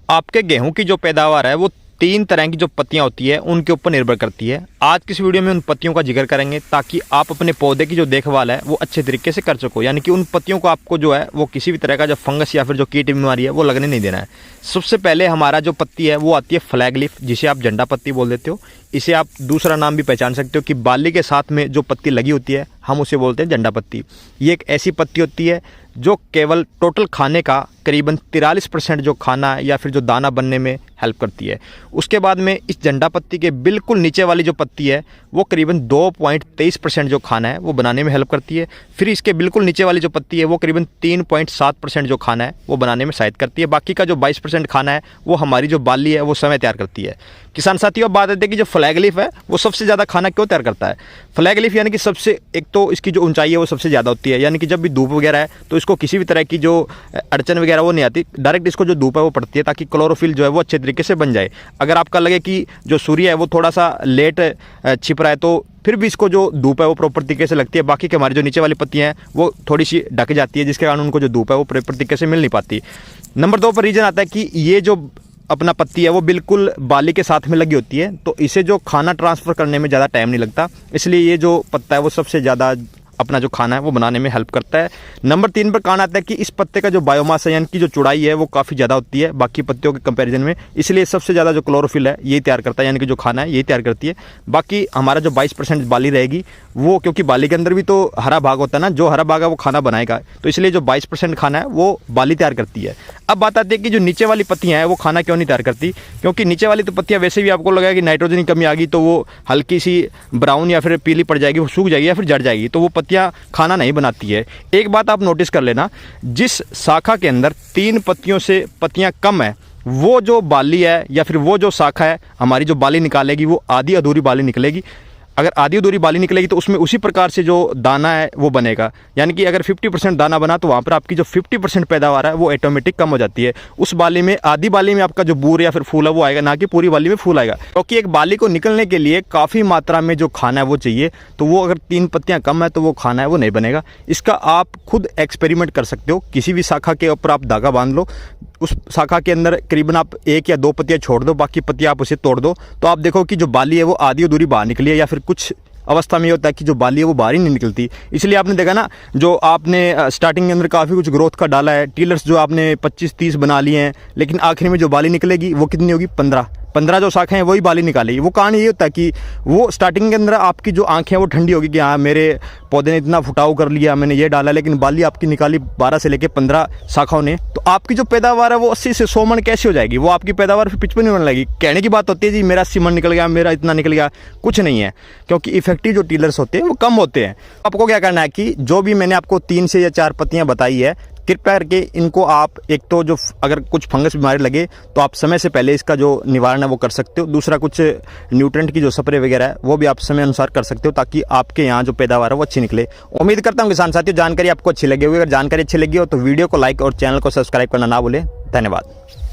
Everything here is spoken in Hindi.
आपके गेहूं की जो पैदावार है वो 3 तरह की जो पत्तियां होती है उनके ऊपर निर्भर करती है। आज की इस वीडियो में उन पत्तियों का जिक्र करेंगे ताकि आप अपने पौधे की जो देखभाल है वो अच्छे तरीके से कर सको, यानी कि उन पत्तियों को आपको जो है वो किसी भी तरह का जो फंगस या फिर जो कीट बीमारी है वो लगने नहीं देना है। सबसे पहले हमारा जो पत्ती है वो आती है फ्लैग लीफ, जिसे आप झंडा पत्ती बोल देते हो। इसे आप दूसरा नाम भी पहचान सकते हो कि बाली के साथ में जो पत्ती लगी होती है हम उसे बोलते हैं झंडा पत्ती। ये एक ऐसी पत्ती होती है जो केवल टोटल खाने का करीबन 43% जो खाना है या फिर जो दाना बनने में हेल्प करती है। उसके बाद में इस झंडा पत्ती के बिल्कुल नीचे वाली जो पत्ती है वो करीबन 2.23% जो खाना है वो बनाने में हेल्प करती है। फिर इसके बिल्कुल नीचे वाली जो पत्ती है वो करीबन 3.7% जो खाना है वो बनाने में सहायता करती है। बाकी का जो 22% खाना है वो हमारी जो बाली है वो समय तैयार करती है। किसान साथियों, बात आती है कि जो फ्लैग लीफ है वो सबसे ज़्यादा खाना क्यों तैयार करता है। फ्लैग लीफ यानी कि सबसे एक तो इसकी जो ऊंचाई है वो सबसे ज़्यादा होती है, यानी कि जब भी धूप वगैरह है तो इसको किसी भी तरह की जो अड़चन वगैरह वो नहीं आती, डायरेक्ट इसको जो धूप है वो पड़ती है ताकि क्लोरोफिल जो है वो अच्छे तरीके से बन जाए। अगर आपका लगे कि जो सूर्य है वो थोड़ा सा लेट छिप रहा है तो फिर भी इसको जो धूप है वो प्रॉपर तरीके से लगती है। बाकी के हमारी जो नीचे वाली पत्तियां हैं वो थोड़ी सी ढक जाती है, जिसके कारण उनको जो धूप है वो प्रॉपर तरीके से मिल नहीं पाती। नंबर 2 पर रीजन आता है कि ये जो अपना पत्ती है वो बिल्कुल बाली के साथ में लगी होती है, तो इसे जो खाना ट्रांसफ़र करने में ज़्यादा टाइम नहीं लगता, इसलिए ये जो पत्ता है वो सबसे ज़्यादा अपना जो खाना है वो बनाने में हेल्प करता है। नंबर 3 पर कहना आता है कि इस पत्ते का जो बायोमास है यानी कि जो चौड़ाई है वो काफ़ी ज़्यादा होती है बाकी पत्तियों के कंपैरिजन में, इसलिए सबसे ज़्यादा जो क्लोरोफिल है यही तैयार करता है, यानी कि जो खाना है यही तैयार करती है। बाकी हमारा जो 22% बाली रहेगी वो, क्योंकि बाली के अंदर भी तो हरा भाग होता है ना, जो हरा भाग है वो खाना बनाएगा, तो इसलिए जो 22% खाना है वो बाली तैयार करती है। अब बात आती है कि जो नीचे वाली पत्तियां हैं वो खाना क्यों नहीं तैयार करती, क्योंकि नीचे वाली तो पत्तियां वैसे भी आपको लगेगा कि नाइट्रोजन की कमी आ गई तो वो हल्की सी ब्राउन या फिर पीली पड़ जाएगी, वो सूख जाएगी या फिर जड़ जाएगी, तो वो पत्तियां खाना नहीं बनाती है। एक बात आप नोटिस कर लेना, जिस शाखा के अंदर 3 पत्तियों से पत्तियां कम है वो जो बाली है या फिर वो जो शाखा है हमारी जो बाली निकालेगी वो आधी अधूरी बाली निकलेगी। अगर आधी अधूरी बाली निकलेगी तो उसमें उसी प्रकार से जो दाना है वो बनेगा, यानी कि अगर 50% दाना बना तो वहाँ पर आपकी जो 50% पैदावार है वो ऑटोमेटिक कम हो जाती है। उस बाली में, आधी बाली में आपका जो बूर या फिर फूल है वो आएगा, ना कि पूरी बाली में फूल आएगा, क्योंकि एक बाली को निकलने के लिए काफ़ी मात्रा में जो खाना है वो चाहिए, तो वो अगर 3 पत्तियाँ कम है तो वो खाना है वो नहीं बनेगा। इसका आप खुद एक्सपेरिमेंट कर सकते हो, किसी भी शाखा के ऊपर आप धागा बांध लो, उस शाखा के अंदर करीबन आप 1 या 2 पत्तियाँ छोड़ दो, बाकी पत्तियाँ आप उसे तोड़ दो, तो आप देखो कि जो बाली है वो आधी अधूरी बाहर निकली है, या फिर कुछ अवस्था में ये होता है कि जो बाली है वो बाहर ही नहीं निकलती। इसलिए आपने देखा ना, जो आपने स्टार्टिंग के अंदर काफ़ी कुछ ग्रोथ का डाला है, टीलर्स जो आपने 25-30 बना लिए हैं, लेकिन आखिर में जो बाली निकलेगी वो कितनी होगी, 15 जो शाखाएं हैं वही बाली निकालेगी। वो कारण ये होता है कि वो स्टार्टिंग के अंदर आपकी जो आंखें वो ठंडी होगी कि हाँ मेरे पौधे ने इतना फुटाव कर लिया, मैंने ये डाला, लेकिन बाली आपकी निकाली 12 से लेकर 15 शाखाओं ने, तो आपकी जो पैदावार है वो 80 से 100 मन कैसे हो जाएगी, वो आपकी पैदावार फिर 55 मन लगेगी। कहने की बात होती है जी मेरा 80 मन निकल गया, मेरा इतना निकल गया, कुछ नहीं है, क्योंकि इफेक्टिव जो टीलर्स होते हैं वो कम होते हैं। आपको क्या करना है कि जो भी मैंने आपको 3 से या 4 पत्तियाँ बताई है, कृपया करके इनको आप, एक तो जो अगर कुछ फंगस बीमारी लगे तो आप समय से पहले इसका जो निवारण है वो कर सकते हो। दूसरा, कुछ न्यूट्रेंट की जो स्प्रे वगैरह है वो भी आप समय अनुसार कर सकते हो ताकि आपके यहाँ जो पैदावार है वो अच्छी निकले। उम्मीद करता हूँ किसान साथियों जानकारी आपको अच्छी लगी होगी। अगर जानकारी अच्छी लगी हो तो वीडियो को लाइक और चैनल को सब्सक्राइब करना ना भूलें। धन्यवाद।